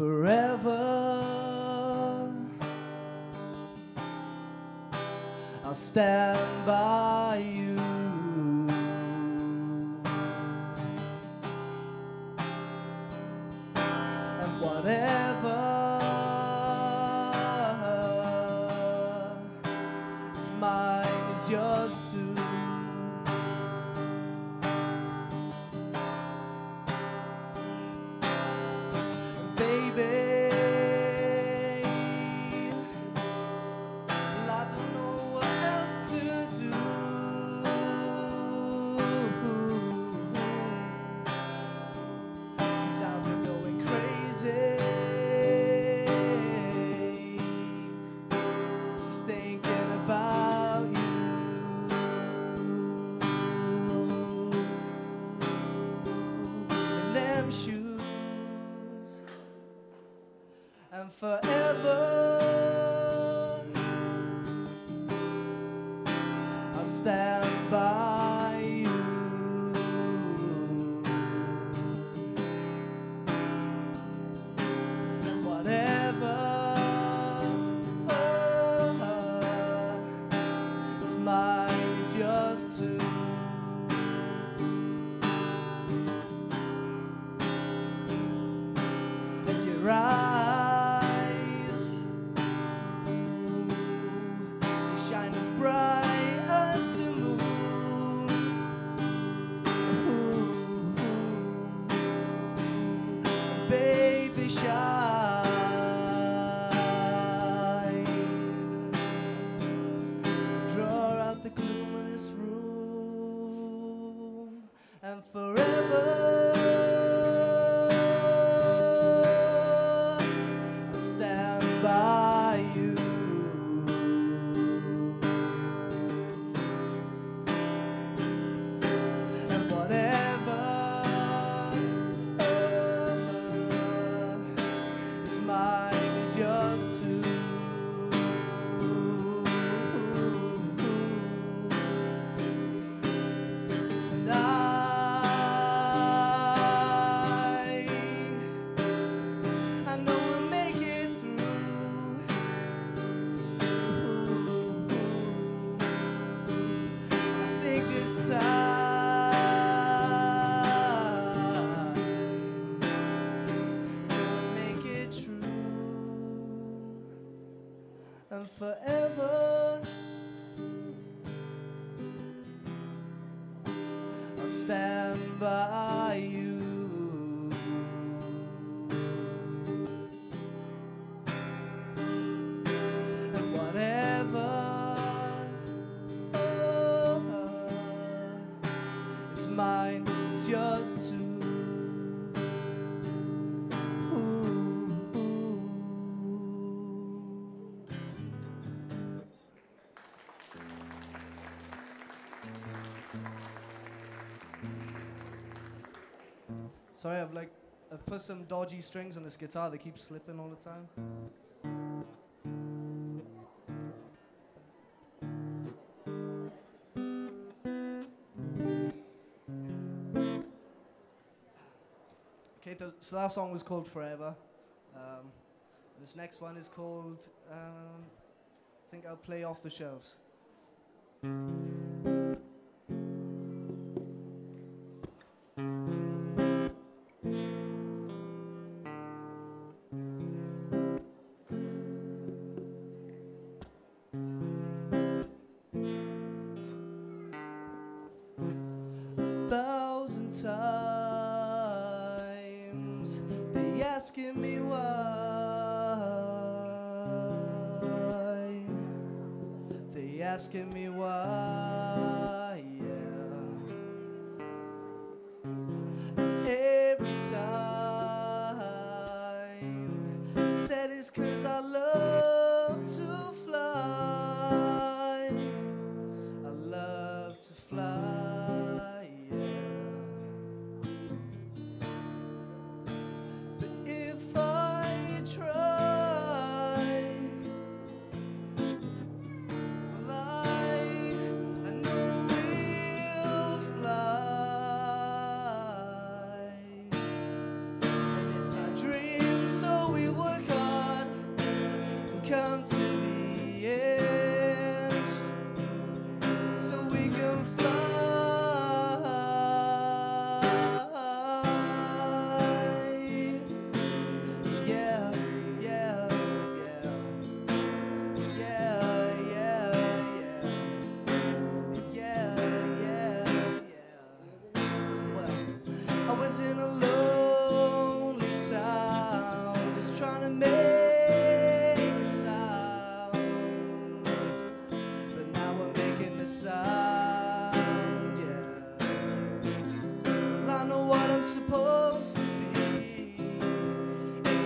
forever I'll stand by you. And whatever is mine is yours too. And forever I'll stand by you. And whatever is mine is yours too. And your eyes shine as bright as the moon. Babe, they shine. Draw out the gloom of this room. And forever I'll stand by you. And forever I'll stand by you. And whatever is mine is yours too. Sorry, I've put some dodgy strings on this guitar. They keep slipping all the time. Okay, so that song was called Forever. This next one is called, I think I'll Play Off the Shelves. 1,000 times they asking me why. They asking me why, yeah. Every time I said it's 'cause I love to fly. I love to fly. So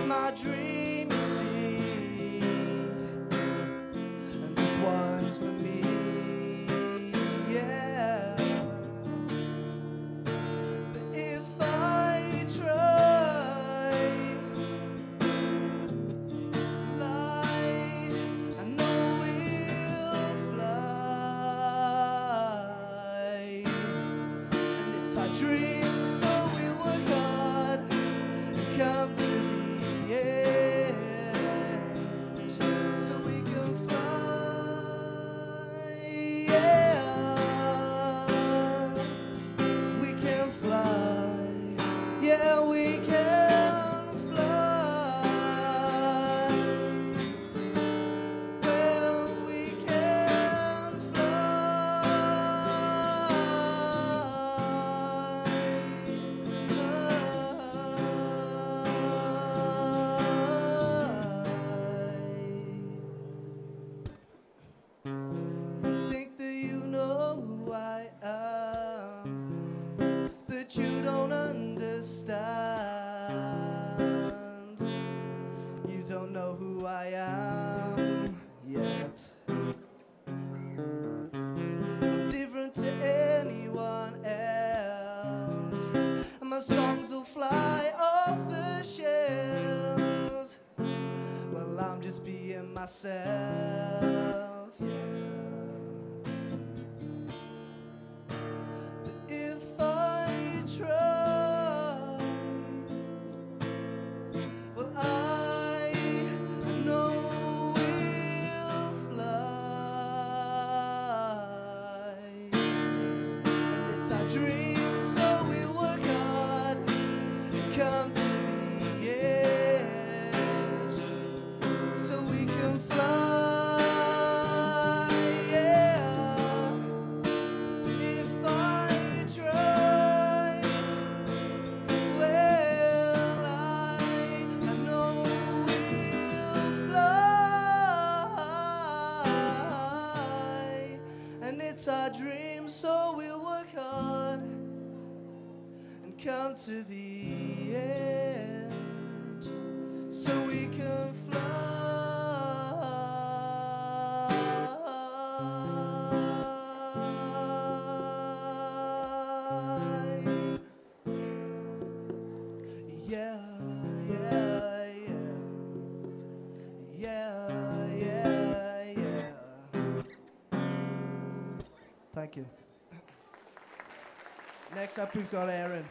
my dream, you see, and this one's for me, yeah. But if I try, light, I know we'll fly, and it's our dream, so we work hard and come to the edge, so we can fly, yeah. We can fly, yeah, we can fly. Well, we can fly. Think that you know who I am, but you don't understand. You don't know who I am yet. I'm different to anyone else, and my songs will fly off the shelves. Well, I'm just being myself, yeah. But if I try, well, I know we'll fly, and it's our dream, so we'll work hard and come to the edge, so we can fly, yeah. If I try, well, I know we'll fly, and it's our dream, so we'll work hard and come to the edge, so we can fly. Yeah, yeah, yeah, yeah, yeah, yeah. Thank you. Next up, we've got Aaron.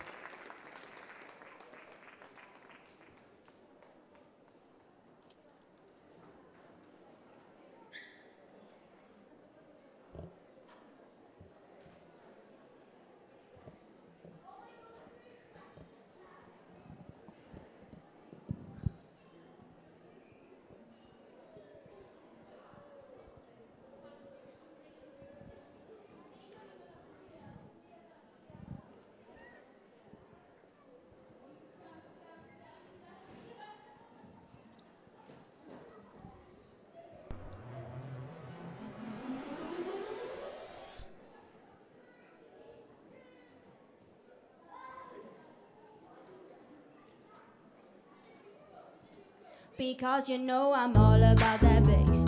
Because you know I'm all about that bass,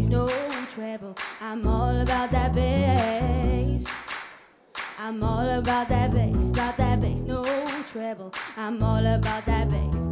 no treble. I'm all about that bass. I'm all about that bass, no treble. I'm all about that bass.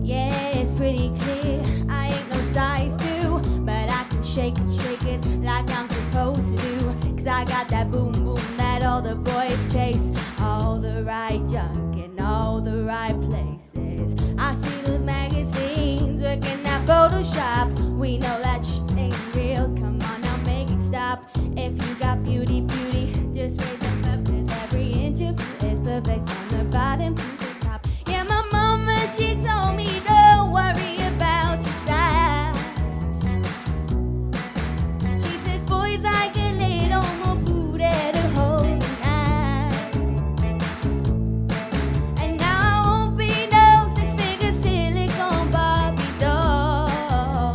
Yeah, it's pretty clear, I ain't no size 2, but I can shake it like I'm supposed to do. 'Cause I got that boom boom that all the boys chase, all the right junk in all the right places. I see those magazines working that Photoshop. We know that shit ain't real, come on now make it stop. If you got beauty, just raise them up, 'cause every inch of it is perfect from the bottom to the top. Yeah, my mama, she told me don't worry about your size. She says boys like a little more booty to hold tonight. And now I won't be no 6-figure silicone Barbie doll.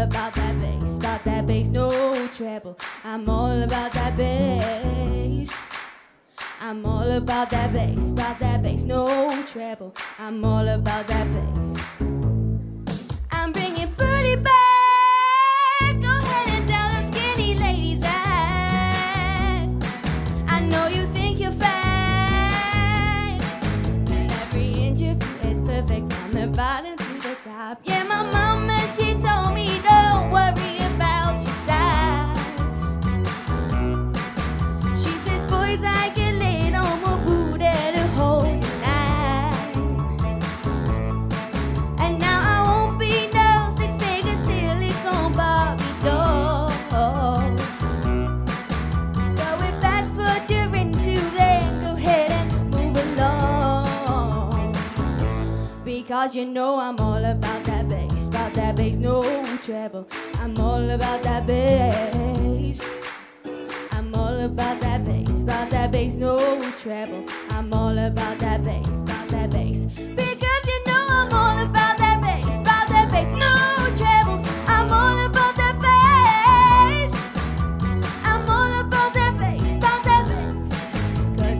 about that bass, no treble. I'm all about that bass. I'm all about that bass, no treble. I'm all about that bass. I'm bringing booty back. Go ahead and tell those skinny ladies that I know you think you're fine. And every inch of you is perfect from the bottom to the top. Yeah, my mama, she told me don't worry about your size. She says boys like a little more booty to hold you tight. And now I won't be no six-figure silicone Barbie doll. So if that's what you're into, then go ahead and move along. Because you know I'm all about that bass, no treble. I'm all about that bass. I'm all about that bass, no treble. I'm all about that bass, because you know I'm all about that bass, no treble. I'm all about that bass. I'm all about that bass, cause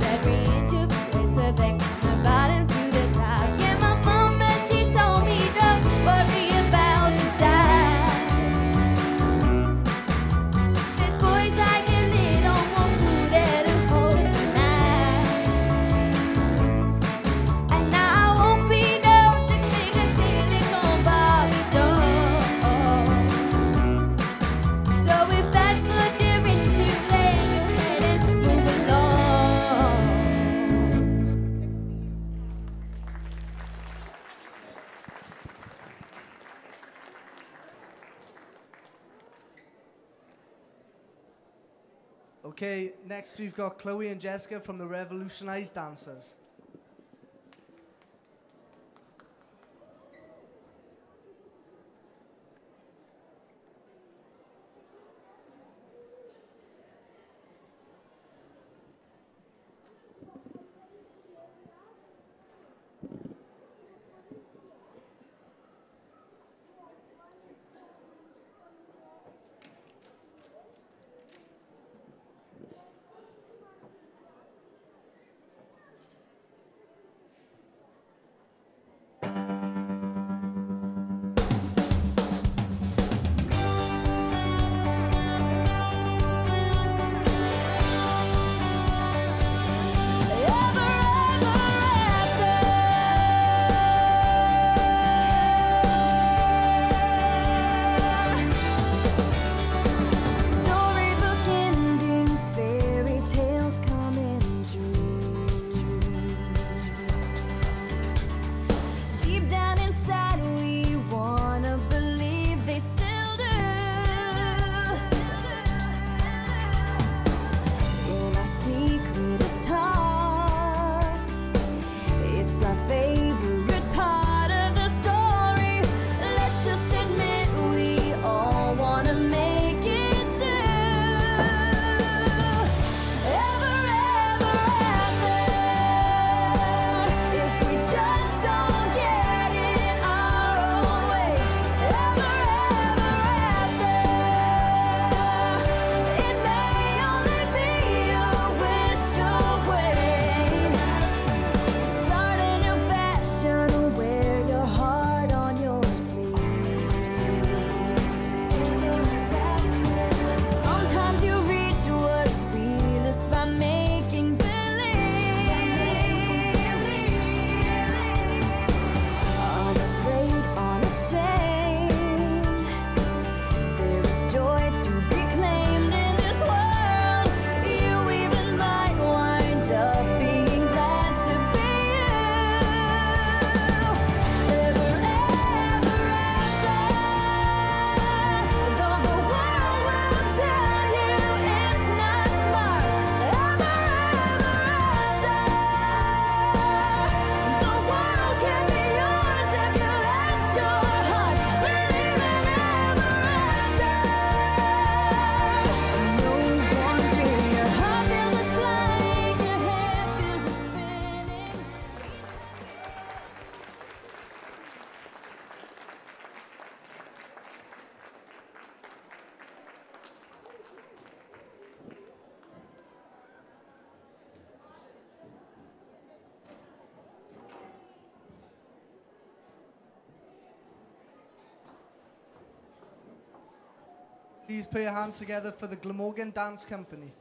every inch of you is perfect from the bottom to the top. Yeah, my mama, she told me don't worry about your size. She says boys like a little more booty to hold tonight. And now I won't be no six-figure silicone Barbie doll. So if that's what you're into, then go ahead and move along. Okay, next we've got Chloe and Jessica from the Revolutionized Dancers. Please put your hands together for the Glamorgan Dance Company.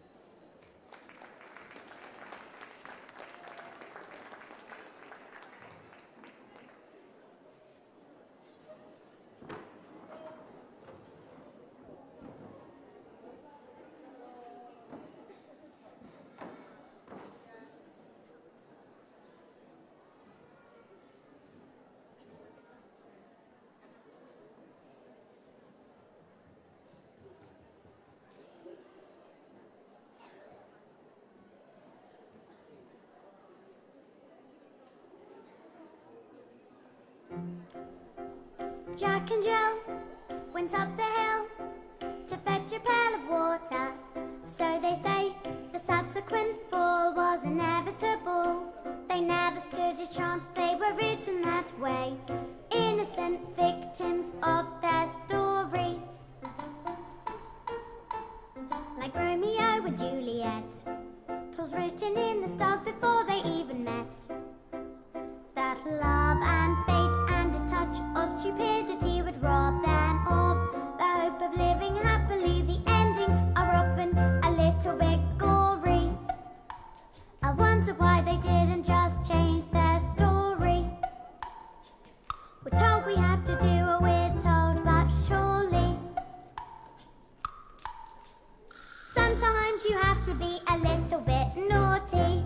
Jack and Jill went up the hill to fetch a pail of water. So they say the subsequent fall was inevitable. They never stood a chance, they were written that way. Innocent victims of their story. Like Romeo and Juliet, 'twas written in the stars before they even met. That love and fate and a touch of stupidity would rob them of the hope of living happily. The endings are often a little bit gory. I wonder why they didn't just change their story. We're told we have to do what we're told, but surely sometimes you have to be a little bit naughty.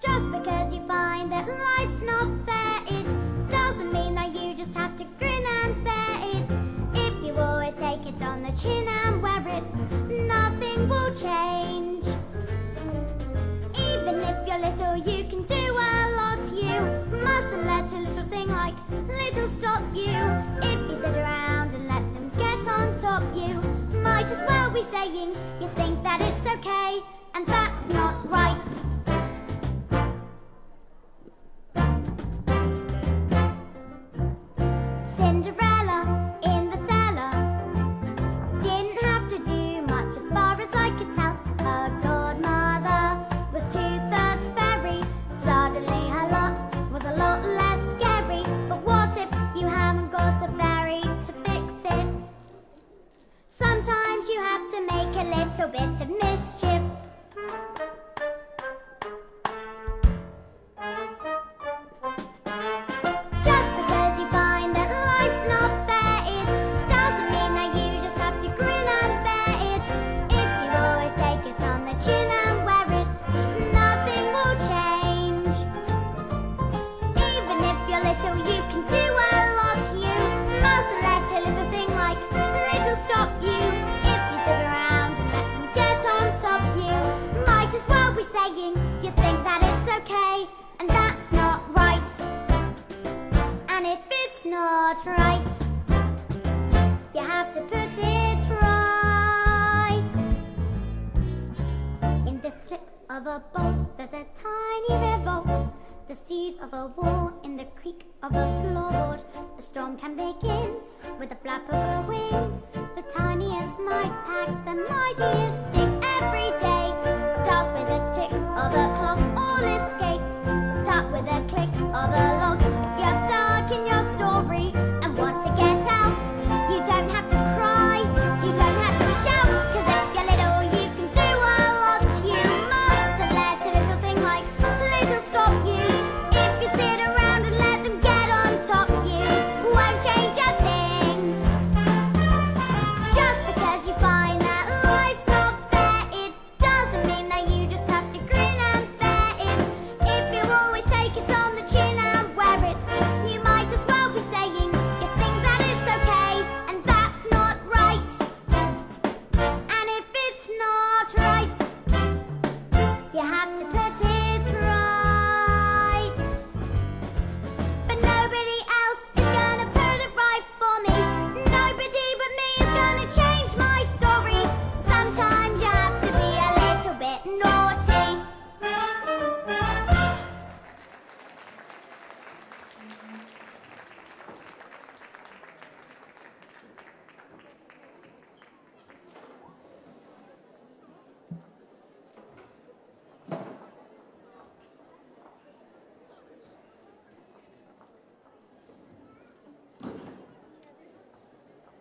Just because you find that life's not fair, it doesn't mean that you just have to grin and bear it. If you always take it on the chin and wear it, nothing will change. Even if you're little, you can do a lot. You mustn't let a little thing like little stop you. If you sit around and let them get on top, you might as well be saying you think that it's okay, and that's not right. Cinderella in the cellar didn't have to do much as far as I could tell. Her godmother was 2/3 fairy. Suddenly her lot was a lot less scary. But what if you haven't got a fairy to fix it? Sometimes you have to make a little bit of mischief. Just because you find that life's not fair, it doesn't mean that you just have to grin and bear it. If you always take it on the chin and wear it, nothing will change. Even if you're little, you can do a lot. You mustn't let a little thing like little stop you. If you sit around and let them get on top, you might as well be saying you think that it's okay, and that's not right. And if it's not right, you have to put it right. In the slip of a bolt, there's a tiny revolt. The seed of a war in the creak of a floorboard. A storm can begin with a flap of a wing. The tiniest mite packs the mightiest sting. Every day starts with a tick of a clock. All escapes start with a click of a log. If you're stuck in your story and want to get out, you don't have to cry, you don't have to shout. 'Cause if you're little, you can do a lot. You mustn't let a little thing like little stop you. If you sit around and let them get on top, you won't change a thing.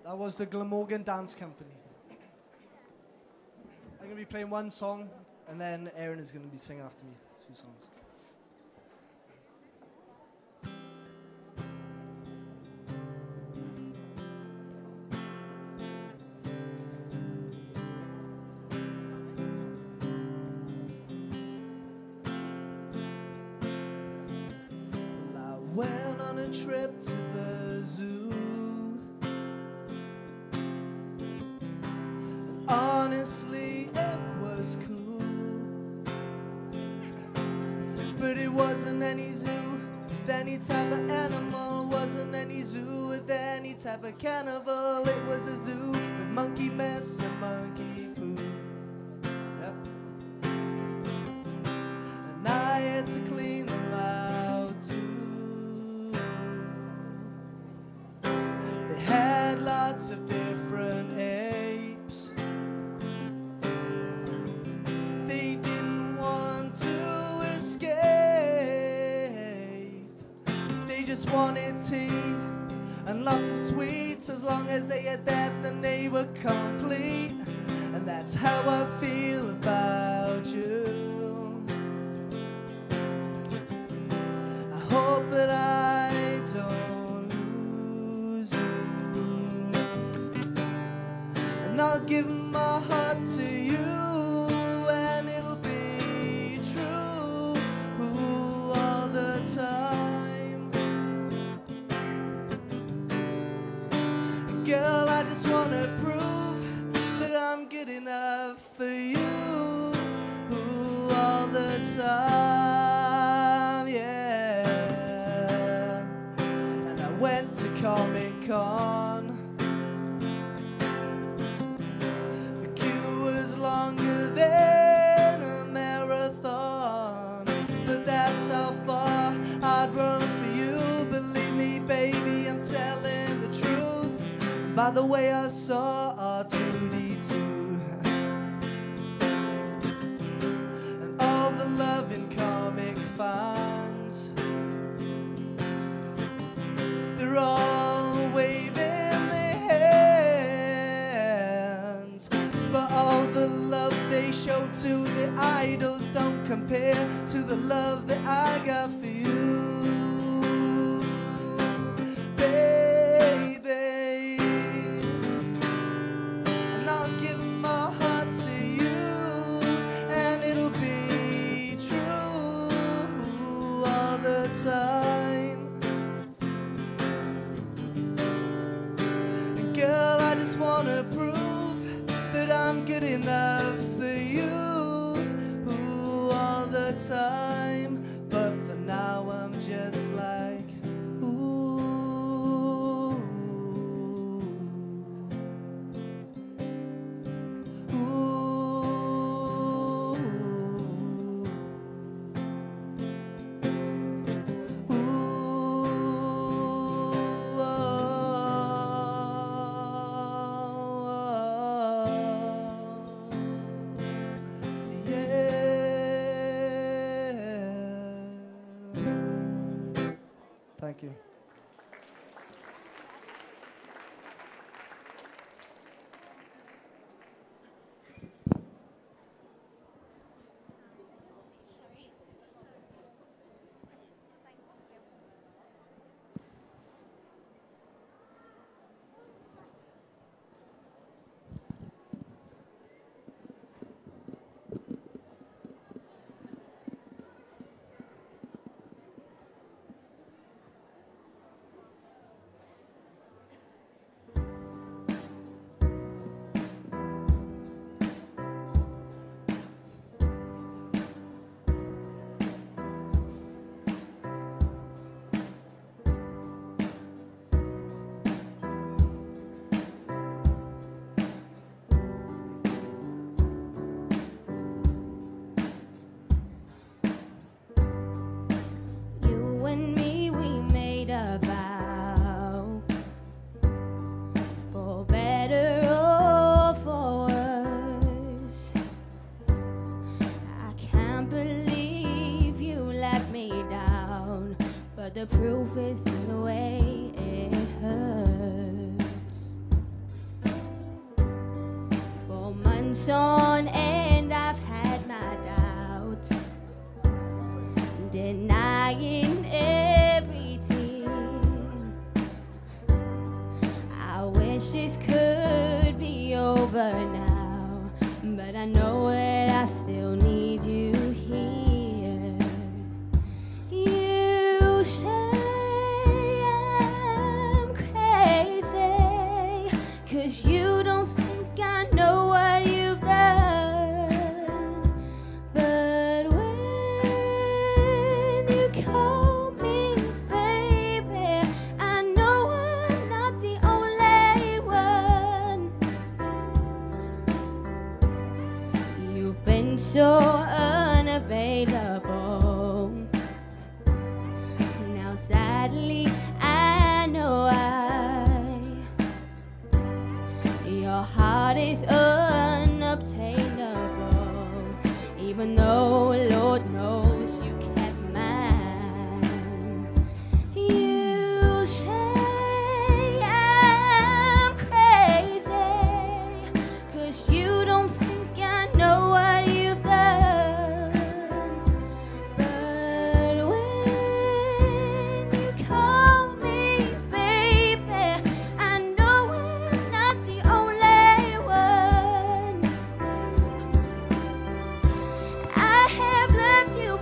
That was the Glamorgan Dance Company. I'm going to be playing one song, and then Aaron is going to be singing after me 2 songs. Well, I went on a trip to the zoo. Honestly, it was cool, but it wasn't any zoo with any type of animal. Wasn't any zoo with any type of carnival. It was a zoo with monkey mess and monkey poo. Yep. And I had to clean them out too. They had lots of different apes. They didn't want to escape. They just wanted tea and lots of sweets. As long as they had that, then they were complete. And that's how I feel about you. I hope that I don't lose you. And I'll give my heart to you, and it'll be true all the time. Girl, I just wanna prove that I'm good enough for you all the time, yeah. And I went to Comic-Con. The queue was longer than a marathon, but that's how far I'd run for you. Believe me, baby, I'm telling the truth. By the way, I saw R2-D2 and all the loving comic fans. They're all waving their hands, but all the love they show to the idols don't compare to the love that I got for you, baby. And I'll give my heart to you, and it'll be true all the time. Girl, I just wanna prove that I'm good enough for you all the time. But for now, I'm just like, ooh. Thank you. You and me, we made a vow, for better or for worse. I can't believe you let me down, but the proof is in the way it hurts. on, and I've had my doubts, denying everything. I wish this could be over now, but I know that I still need you here. You say I'm crazy, 'cause you don't think I know what you've done. But when you call me baby, I know I'm not the only one. You've been so unavailable. Now sadly I know your heart is unobtainable, even though Lord knows you kept mine. You say I'm crazy, 'cause you don't think I know what you've done. But when you call me baby, I know I'm not the only one. I have loved you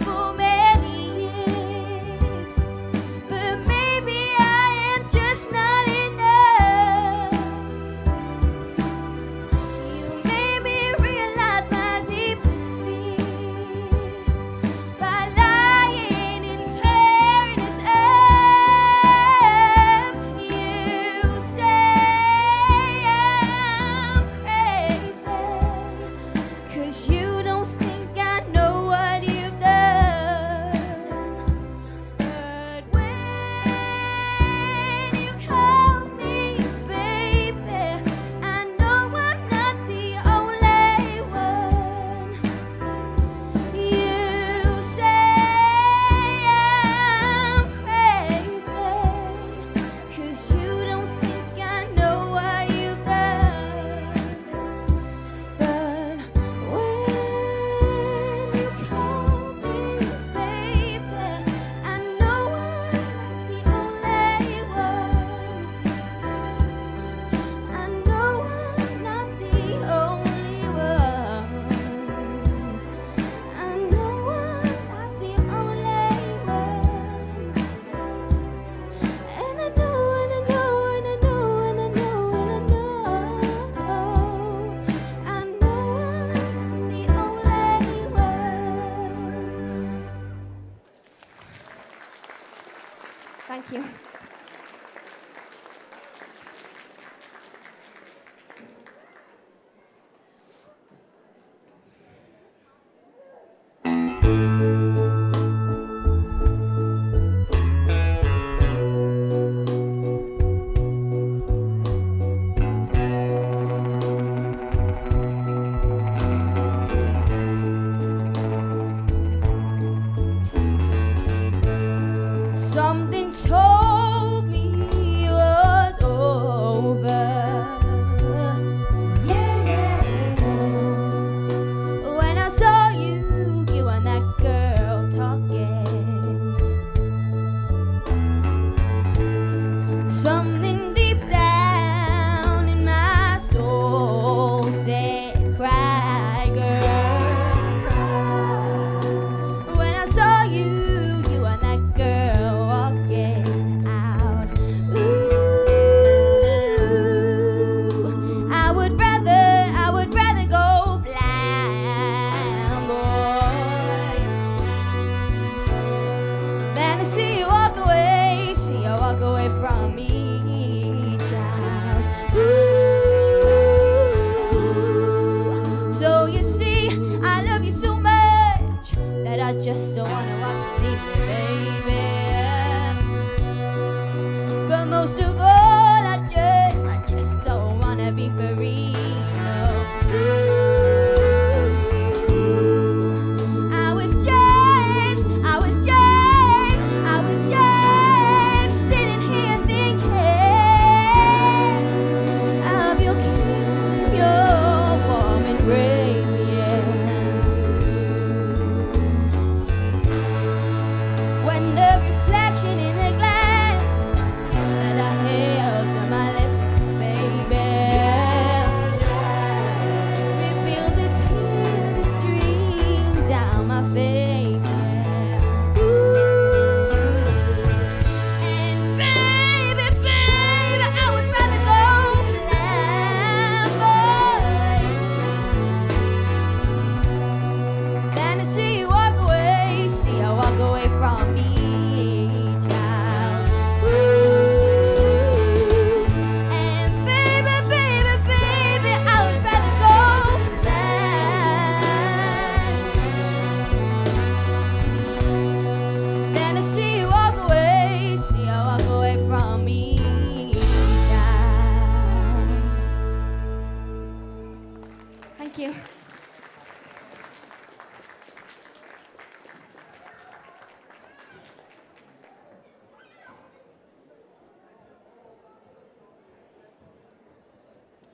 Thank you.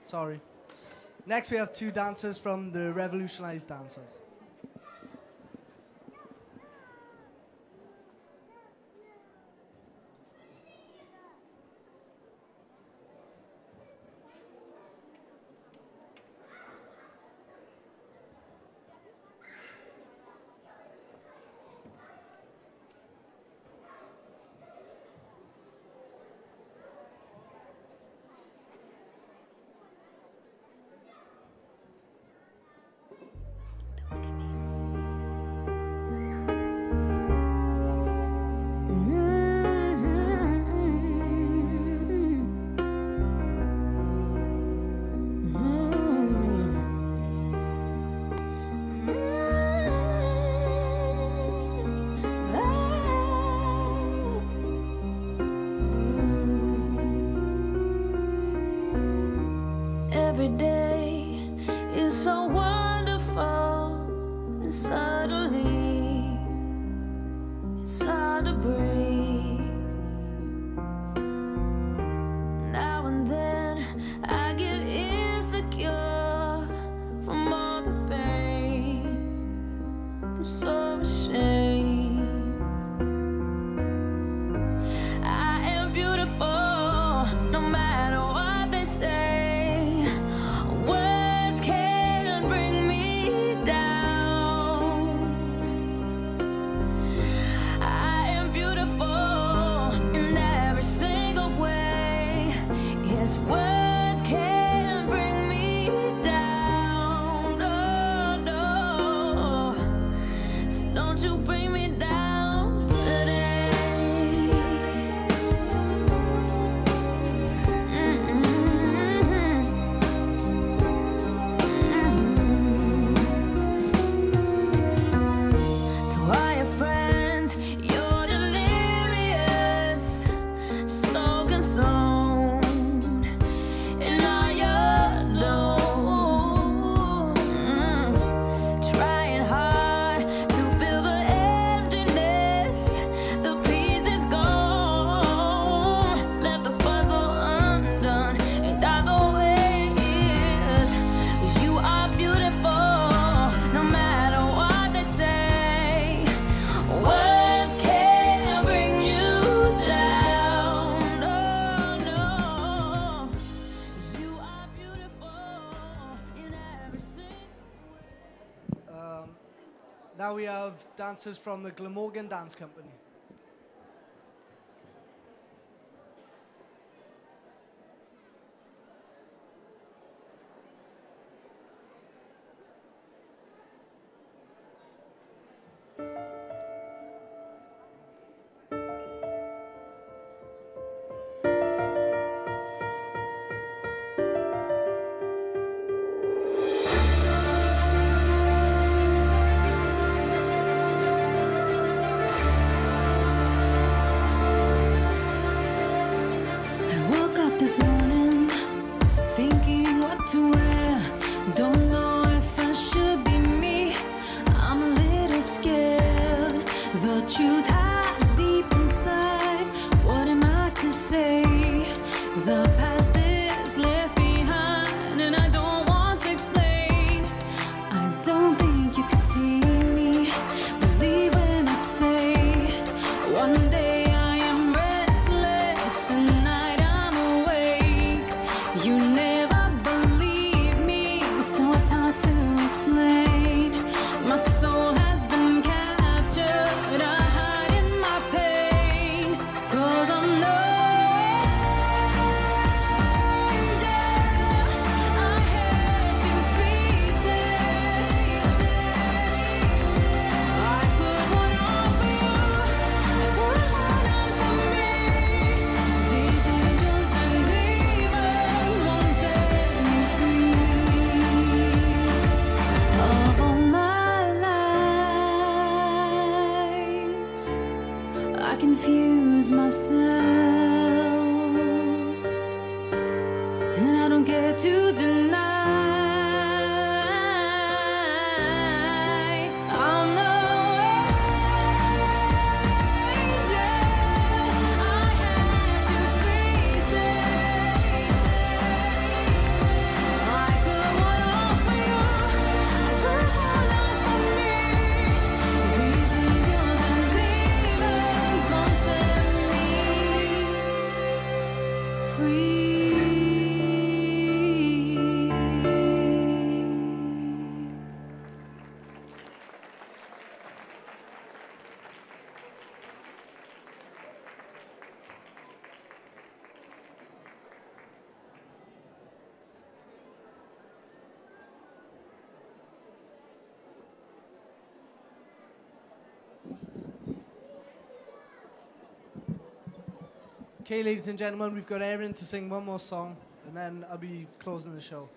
Sorry. Next, we have two dancers from the Revolutionized Dancers. Every day is so wonderful, and suddenly it's hard to breathe. Now and then I get insecure from all the pain. I'm so ashamed. I am beautiful, no matter what they say. Words can't bring me down. I am beautiful in every single way. Yes, words can't bring me down. Oh, no. So don't you bring me down today. To all your friends, you're delirious, so consumed in all your doom. Trying hard to fill the emptiness, the peace is gone. Left the puzzle undone and got the ways. You are beautiful, no matter what they say. Words can't bring you down. No, no. You are beautiful in every single way. Now we have dancers from the Glamorgan Dance Company. I woke up this morning thinking what to wear. Don't know if I should be me. I'm a little scared. The truth hides deep inside. What am I to say? The past is left behind, and I don't want to explain. I don't think you could see me. Believe when I say one day I am restless, and night I'm awake. You never believe me, so it's hard to explain. My soul has been captured. I hide in my pain, 'cause I'm no angel. I have to face it. I put one on for you, I put one on for me. These angels and demons won't set me free. Of all my lies, I confuse myself, and I don't care to deny. Okay, ladies and gentlemen, we've got Erin to sing one more song, and then I'll be closing the show.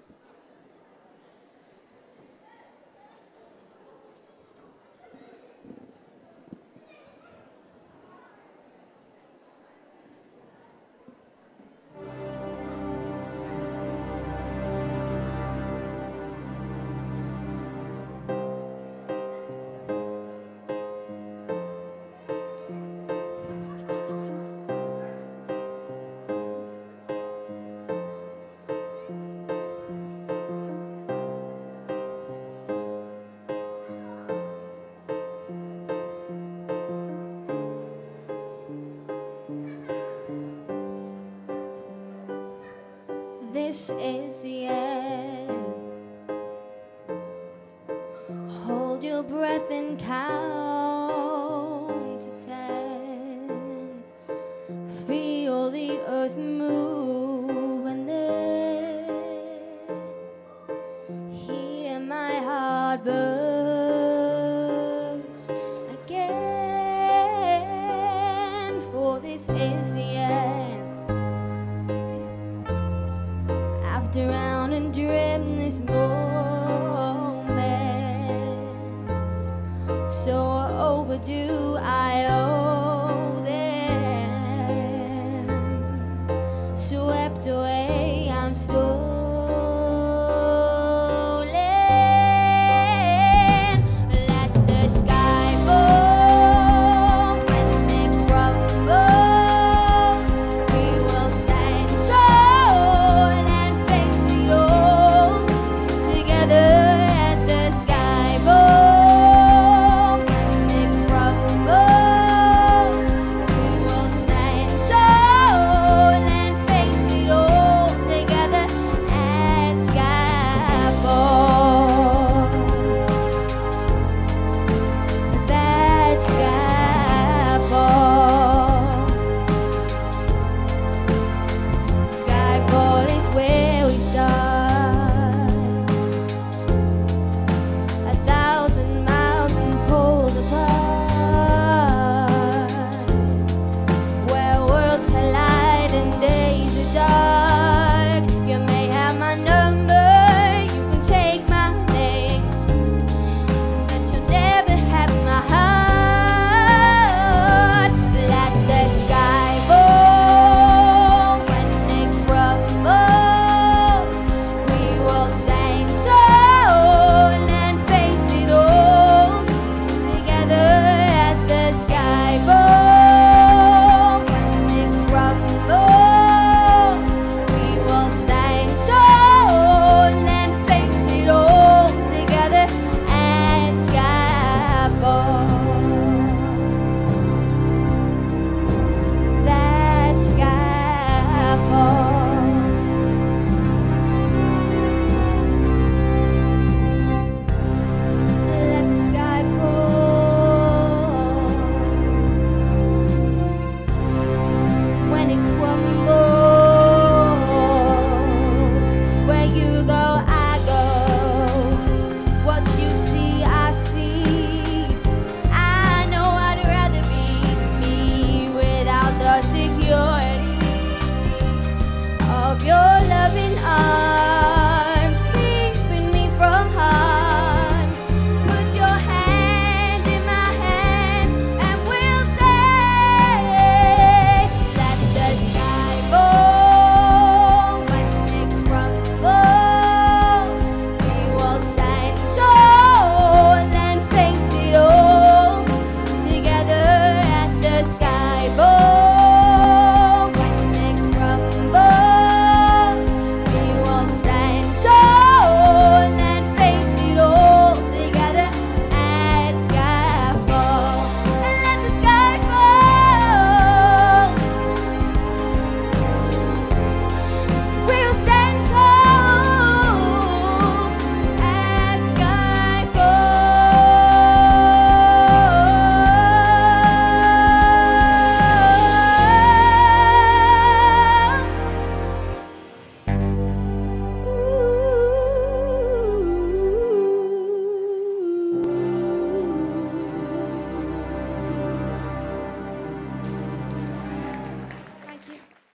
This is the end. Hold your breath and count to 10. Feel the earth move and then hear my heart burst again. For this is the end. Around and dream this moment, so overdue I owe.